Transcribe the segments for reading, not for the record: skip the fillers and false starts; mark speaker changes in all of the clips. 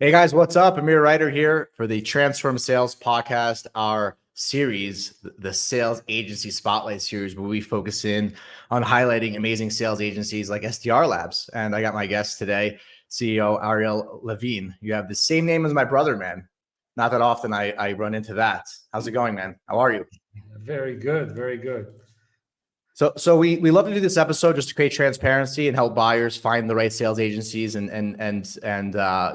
Speaker 1: Hey guys, what's up? Amir Ryder here for the Transform Sales podcast, our series, the Sales Agency Spotlight series, where we focus in on highlighting amazing sales agencies like SDRLabs. And I got my guest today, CEO Ariel Levin. You have the same name as my brother, man. Not that often I run into that. How's it going, man? How are you?
Speaker 2: Very good, very good.
Speaker 1: So we love to do this episode just to create transparency and help buyers find the right sales agencies and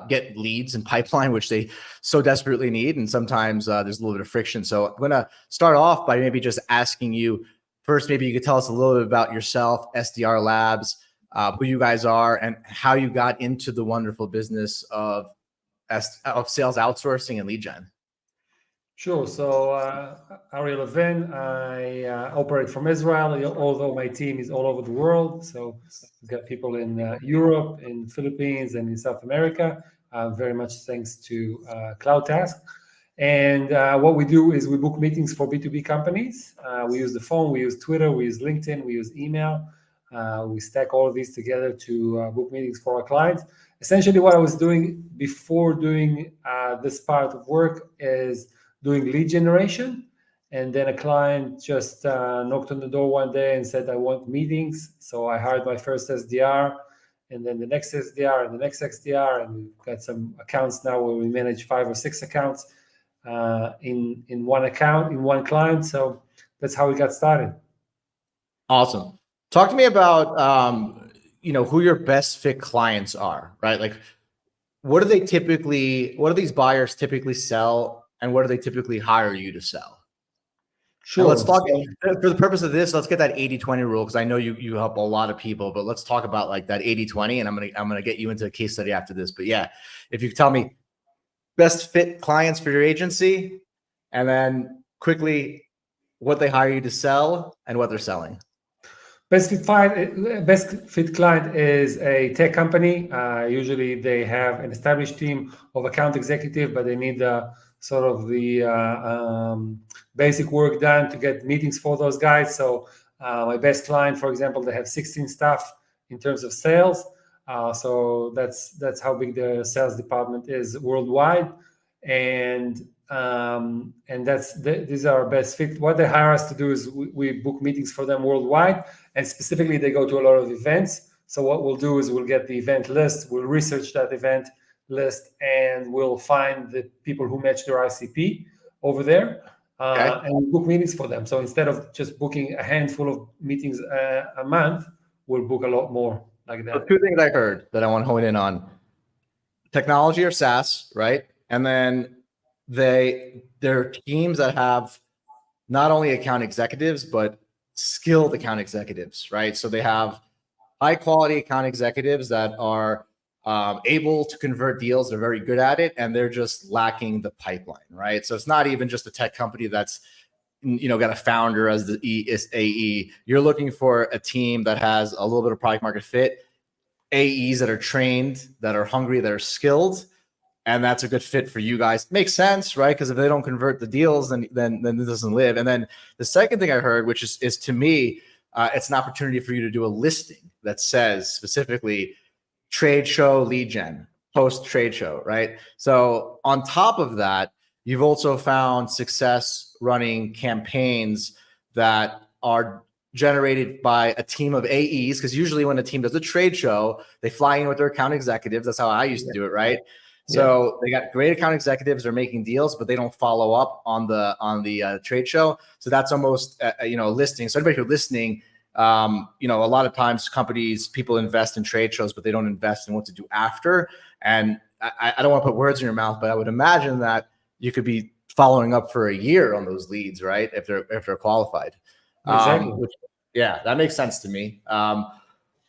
Speaker 1: get leads and pipeline, which they so desperately need. And sometimes there's a little bit of friction. So I'm going to start off by maybe just asking you first, maybe you could tell us a little bit about yourself, SDRLabs, who you guys are, and how you got into the wonderful business of sales outsourcing and lead gen.
Speaker 2: Sure. So Ariel Levin, I operate from Israel, although my team is all over the world. So we've got people in Europe, in Philippines, and in South America, very much thanks to CloudTask. And what we do is we book meetings for B2B companies. We use the phone, we use Twitter, we use LinkedIn, we use email. We stack all of these together to book meetings for our clients. Essentially, what I was doing before doing this part of work is doing lead generation. And then a client just knocked on the door one day and said, I want meetings. So I hired my first SDR, and then the next SDR and the next SDR. And we've got some accounts now where we manage 5 or 6 accounts in one account, in one client. So that's how we got started.
Speaker 1: Awesome. Talk to me about, who your best fit clients are, right? Like, what do these buyers typically sell, and what do they typically hire you to sell? Sure. And let's talk, for the purpose of this, let's get that 80-20 rule, because I know you help a lot of people, but let's talk about like that 80-20, and I'm gonna get you into a case study after this. But yeah, if you could tell me best fit clients for your agency, and then quickly what they hire you to sell and what they're selling.
Speaker 2: Best fit client is a tech company. Usually they have an established team of account executive, but they need the basic work done to get meetings for those guys. So my best client, for example, they have 16 staff in terms of sales. So that's how big the sales department is worldwide. And these are our best fit. What they hire us to do is we book meetings for them worldwide, and specifically they go to a lot of events. So what we'll do is we'll get the event list, we'll research that event list, and we'll find the people who match their ICP over there, and we'll book meetings for them. So instead of just booking a handful of meetings a month, we'll book a lot more like that.
Speaker 1: So 2 things I heard that I want to hone in on: technology or SaaS, right? And then they're teams that have not only account executives, but skilled account executives, right? So they have high quality account executives that are able to convert deals. They're very good at it, and they're just lacking the pipeline, right? So it's not even just a tech company that's got a founder as the AE. You're looking for a team that has a little bit of product market fit, AEs that are trained, that are hungry, that are skilled. And that's a good fit for you guys. Makes sense, right? Because if they don't convert the deals, then it doesn't live. And then the second thing I heard, which is to me, it's an opportunity for you to do a listing that says specifically trade show lead gen, post trade show, right? So on top of that, you've also found success running campaigns that are generated by a team of AEs, because usually when a team does a trade show, they fly in with their account executives. That's how I used to do it, right? So they got great account executives, they're making deals, but they don't follow up on the trade show. So that's almost a listing. So everybody who's listening, a lot of times people invest in trade shows, but they don't invest in what to do after. And I don't want to put words in your mouth, but I would imagine that you could be following up for a year on those leads, right? If they're qualified.
Speaker 2: Exactly.
Speaker 1: That makes sense to me.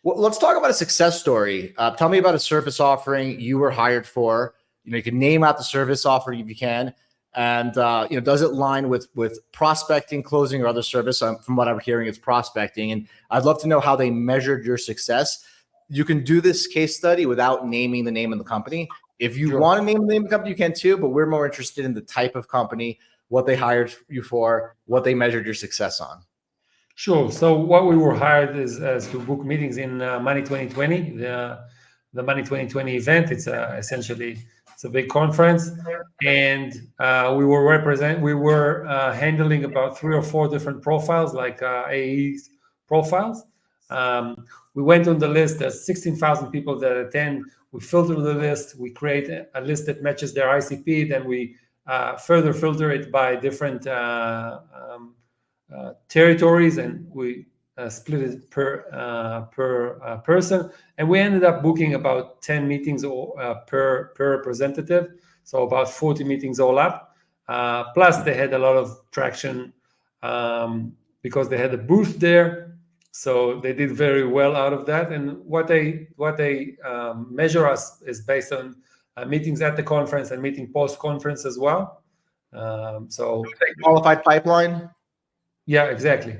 Speaker 1: Well, let's talk about a success story. Tell me about a service offering you were hired for. You can name out the service offering if you can, and does it line with prospecting, closing, or other service? From what I'm hearing, it's prospecting, and I'd love to know how they measured your success. You can do this case study without naming the name of the company. If you want to name the name of the company, you can too. But we're more interested in the type of company, what they hired you for, what they measured your success on.
Speaker 2: Sure. So what we were hired is to book meetings in Money 2020, the Money 2020 event. It's essentially It's a big conference, and we were handling about 3 or 4 different profiles, like AEs profiles. We went on the list. There's 16,000 people that attend. We filter the list. We create a list that matches their ICP. Then we further filter it by different territories, and we split it per person. And we ended up booking about 10 meetings per representative, so about 40 meetings all up. Plus, they had a lot of traction because they had a booth there. So they did very well out of that. And what they measure us is based on meetings at the conference and meeting post-conference as well. So
Speaker 1: qualified pipeline.
Speaker 2: Yeah, exactly.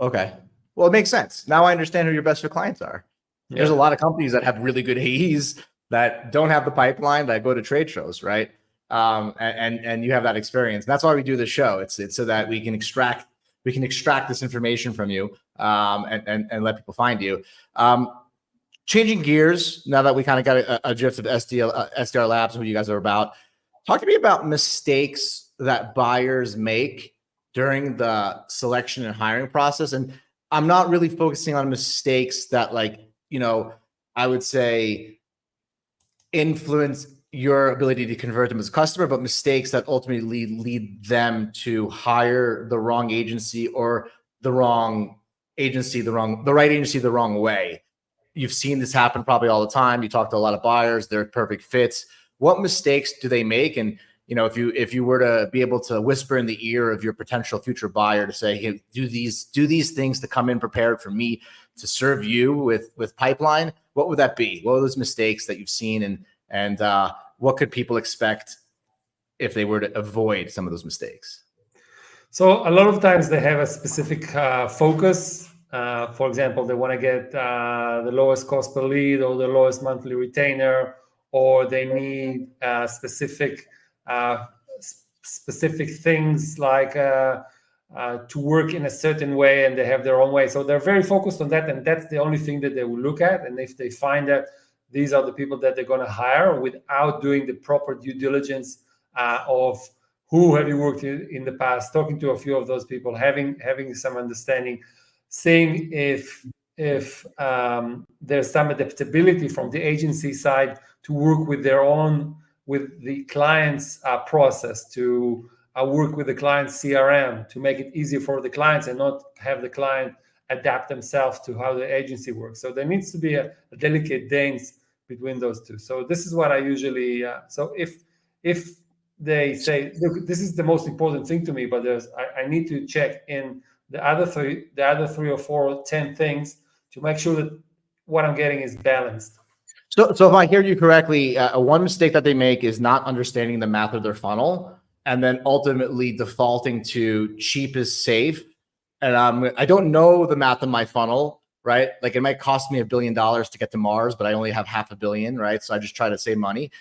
Speaker 1: Okay. Well, it makes sense. Now I understand who your best fit clients are.
Speaker 2: Yeah.
Speaker 1: There's a lot of companies that have really good AEs that don't have the pipeline that go to trade shows, right? And you have that experience. And that's why we do the show. It's so that we can extract this information from you and let people find you. Changing gears, now that we kind of got a drift of SDRLabs, who you guys are about, talk to me about mistakes that buyers make during the selection and hiring process. And I'm not really focusing on mistakes that, like, you know, I would say influence your ability to convert them as a customer, but mistakes that ultimately lead them to hire the wrong agency or the right agency the wrong way. You've seen this happen probably all the time. You talk to a lot of buyers, they're perfect fits. What mistakes do they make? And, you know, if you were to be able to whisper in the ear of your potential future buyer to say, hey, do these things to come in prepared for me to serve you with pipeline, what would that be? What are those mistakes that you've seen, and what could people expect if they were to avoid some of those mistakes?
Speaker 2: So a lot of times they have a specific focus. For example, they want to get the lowest cost per lead or the lowest monthly retainer, or they need specific things like to work in a certain way, and they have their own way. So they're very focused on that, and that's the only thing that they will look at. And if they find that these are the people that they're going to hire without doing the proper due diligence of who have you worked in the past, talking to a few of those people, having some understanding, seeing if there's some adaptability from the agency side to work with the client's process, to work with the client's CRM, to make it easier for the clients and not have the client adapt themselves to how the agency works. So there needs to be a delicate dance between those two. So this is what I usually, so if they say, look, this is the most important thing to me, but I need to check in the other three or four, 10 things to make sure that what I'm getting is balanced.
Speaker 1: So if I hear you correctly, one mistake that they make is not understanding the math of their funnel, and then ultimately defaulting to cheap is safe. And I don't know the math of my funnel, right? Like, it might cost me $1 billion to get to Mars, but I only have $500 million, right? So I just try to save money,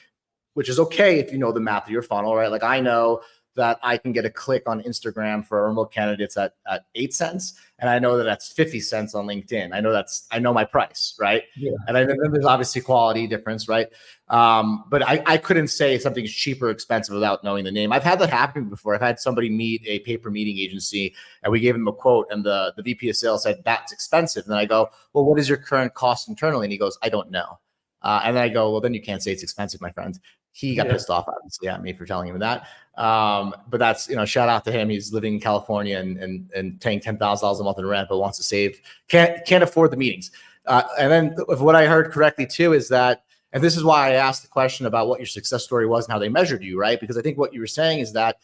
Speaker 1: which is okay if you know the math of your funnel, right? Like, I know that I can get a click on Instagram for remote candidates at 8 cents. And I know that that's 50 cents on LinkedIn. I know my price, right?
Speaker 2: Yeah.
Speaker 1: And then there's obviously quality difference, right? But I couldn't say something's cheap or expensive without knowing the name. I've had that happen before. I've had somebody meet a pay-per meeting agency, and we gave them a quote, and the VP of sales said, that's expensive. And then I go, well, what is your current cost internally? And he goes, I don't know. And then I go, well, then you can't say it's expensive, my friend. He got pissed off, obviously, at me for telling him that. But that's, you know, shout out to him. He's living in California and paying $10,000 a month in rent, but wants to save, can't afford the meetings. And then if what I heard correctly too is that, and this is why I asked the question about what your success story was and how they measured you, right? Because I think what you were saying is that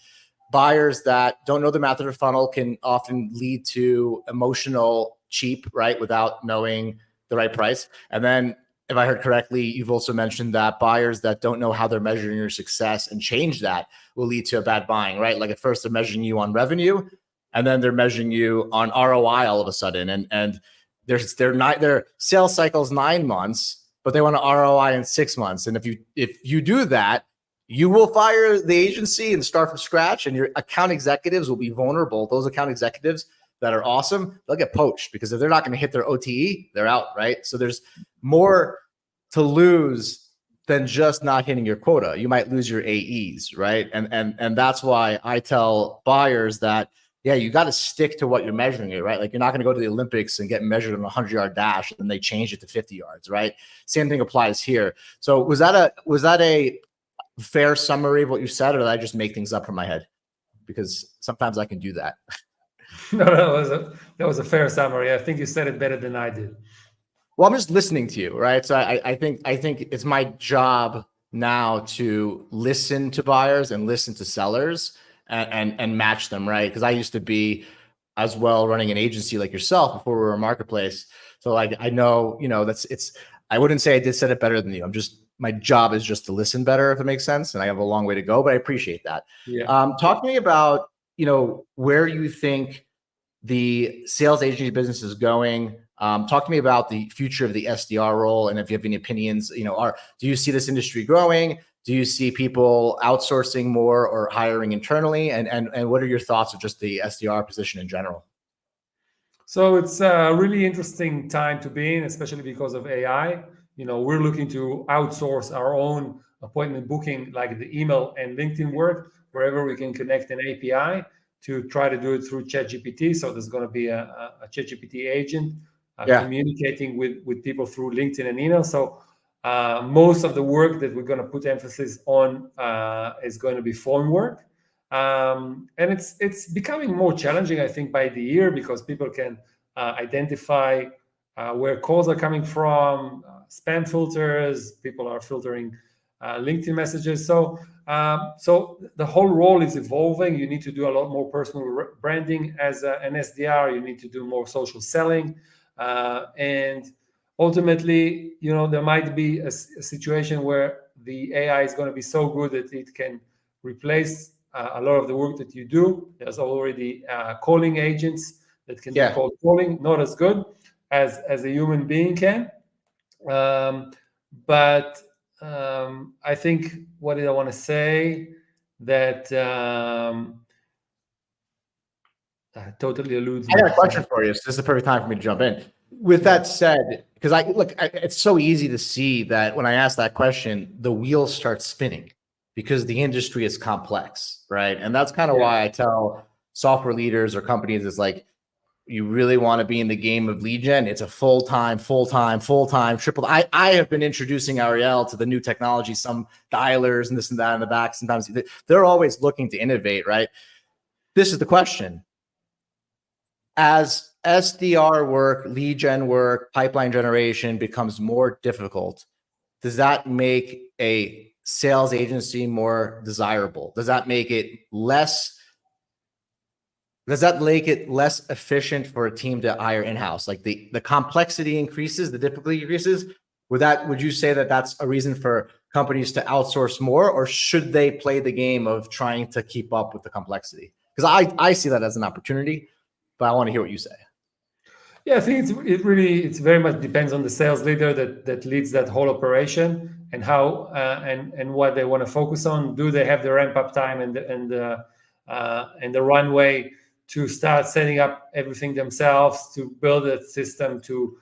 Speaker 1: buyers that don't know the math of their funnel can often lead to emotional cheap, right? Without knowing the right price. And then, if I heard correctly, you've also mentioned that buyers that don't know how they're measuring your success and change that will lead to a bad buying, right? Like, at first they're measuring you on revenue, and then they're measuring you on ROI all of a sudden. And their sales cycle is 9 months, but they want an ROI in 6 months. And if you do that, you will fire the agency and start from scratch, and your account executives will be vulnerable. Those account executives that are awesome, they'll get poached, because if they're not going to hit their OTE, they're out, right? So there's more to lose than just not hitting your quota. You might lose your AEs, right? And that's why I tell buyers that, yeah, you got to stick to what you're measuring it, right? Like you're not going to go to the Olympics and get measured on a 100-yard dash and they change it to 50 yards, right? Same thing applies here. So was that a fair summary of what you said, or did I just make things up from my head? Because sometimes I can do that.
Speaker 2: No, that was a fair summary. I think you said it better than I did.
Speaker 1: Well, I'm just listening to you, right? So I think it's my job now to listen to buyers and listen to sellers and match them, right? Because I used to be as well running an agency like yourself before we were a marketplace. So like I know, I wouldn't say I said it better than you. My job is just to listen better, if it makes sense. And I have a long way to go, but I appreciate that.
Speaker 2: Yeah.
Speaker 1: Talk to me about, where you think the sales agency business is going. Talk to me about the future of the SDR role, and if you have any opinions. Do you see this industry growing? Do you see people outsourcing more or hiring internally? And what are your thoughts of just the SDR position in general?
Speaker 2: So it's a really interesting time to be in, especially because of AI. We're looking to outsource our own appointment booking, like the email and LinkedIn work, wherever we can connect an API to try to do it through ChatGPT. So there's going to be a ChatGPT agent communicating with people through LinkedIn and email. So most of the work that we're going to put emphasis on is going to be phone work. And it's becoming more challenging, I think, by the year, because people can identify where calls are coming from, spam filters, people are filtering LinkedIn messages. So the whole role is evolving. You need to do a lot more personal branding as an SDR. You need to do more social selling. And ultimately, there might be a situation where the AI is going to be so good that it can replace a lot of the work that you do. There's already calling agents that can do cold calling, not as good as a human being can. But I think, what did I want to say? That totally eludes me.
Speaker 1: I got a question for you. So this is the perfect time for me to jump in. With that said, because it's so easy to see that when I ask that question, the wheels start spinning because the industry is complex, right? And that's kind of why I tell software leaders or companies, is like, you really want to be in the game of lead gen. It's a full-time, triple. I have been introducing Ariel to the new technology, some dialers and this and that in the back. Sometimes they're always looking to innovate, right? This is the question. As SDR work, lead gen work, pipeline generation becomes more difficult, does that make a sales agency more desirable? Does that make it less efficient for a team to hire in-house? Like the complexity increases, the difficulty increases. Would you say that that's a reason for companies to outsource more, or should they play the game of trying to keep up with the complexity? Because I see that as an opportunity, but I want to hear what you say.
Speaker 2: Yeah, I think it very much depends on the sales leader that leads that whole operation, and how and what they want to focus on. Do they have the ramp up time and the runway to start setting up everything themselves, to build a system, to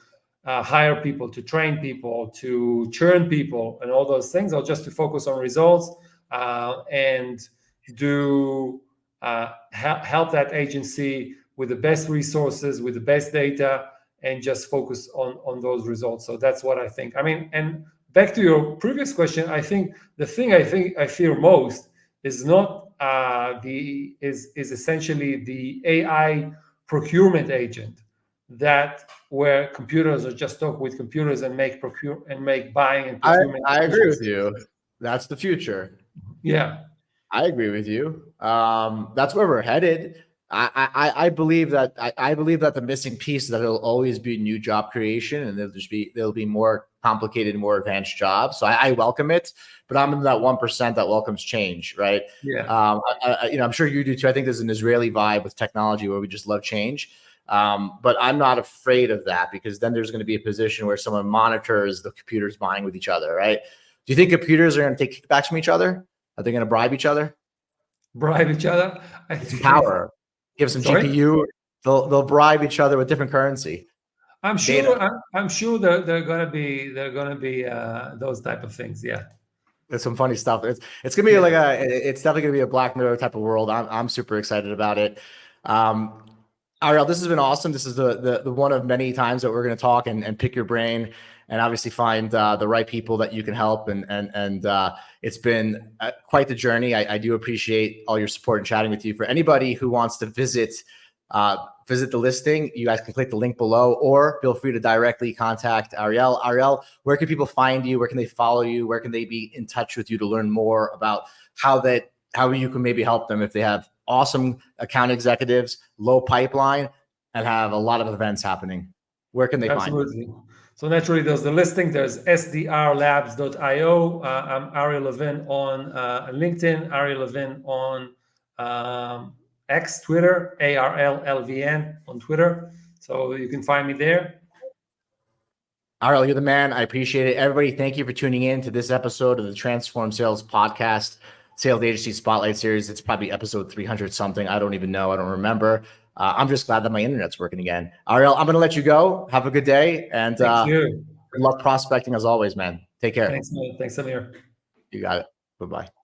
Speaker 2: hire people, to train people, to churn people, and all those things, or just to focus on results and help that agency with the best resources, with the best data, and just focus on those results? So that's what I think. I mean, and back to your previous question, I think the thing I fear most is not is essentially the AI procurement agent, that where computers are just talk with computers and make buying and procurement.
Speaker 1: I agree with you. That's the future.
Speaker 2: Yeah,
Speaker 1: I agree with you. That's where we're headed. I believe that the missing piece is that it'll always be new job creation, and there'll be more complicated, more advanced jobs. So I welcome it, but I'm in that 1% that welcomes change, right?
Speaker 2: Yeah.
Speaker 1: I'm sure you do too. I think there's an Israeli vibe with technology where we just love change. But I'm not afraid of that, because then there's going to be a position where someone monitors the computers buying with each other, right? Do you think computers are going to take kickbacks from each other? Are they going to bribe each other?
Speaker 2: Bribe each other?
Speaker 1: Some power. Give some GPU. They'll bribe each other with different currency.
Speaker 2: I'm
Speaker 1: Data.
Speaker 2: sure. I'm sure they're gonna be those type of things. Yeah.
Speaker 1: It's some funny stuff. It's gonna be
Speaker 2: Yeah.
Speaker 1: like it's definitely gonna be a Black Mirror type of world. I'm super excited about it. Ariel, this has been awesome. This is the one of many times that we're gonna talk and pick your brain and obviously find the right people that you can help. And it's been quite the journey. I do appreciate all your support and chatting with you. For anybody who wants to visit the listing, you guys can click the link below, or feel free to directly contact Ariel. Ariel, where can people find you? Where can they follow you? Where can they be in touch with you to learn more about how you can maybe help them if they have awesome account executives, low pipeline, and have a lot of events happening? Where can they find you?
Speaker 2: Absolutely. So naturally, there's the listing. There's SDRLabs.io. I'm Ariel Levin on LinkedIn. Ariel Levin on X, Twitter. ARLLVN on Twitter. So you can find me there.
Speaker 1: Ariel, you're the man. I appreciate it. Everybody, thank you for tuning in to this episode of the Transform Sales Podcast, Sales Agency Spotlight Series. It's probably episode 300 something. I don't even know. I don't remember. I'm just glad that my internet's working again. Ariel, I'm going to let you go. Have a good day. And
Speaker 2: Thank you.
Speaker 1: good luck prospecting as always, man. Take care.
Speaker 2: Thanks, man. Thanks, Amir.
Speaker 1: You got it. Bye-bye.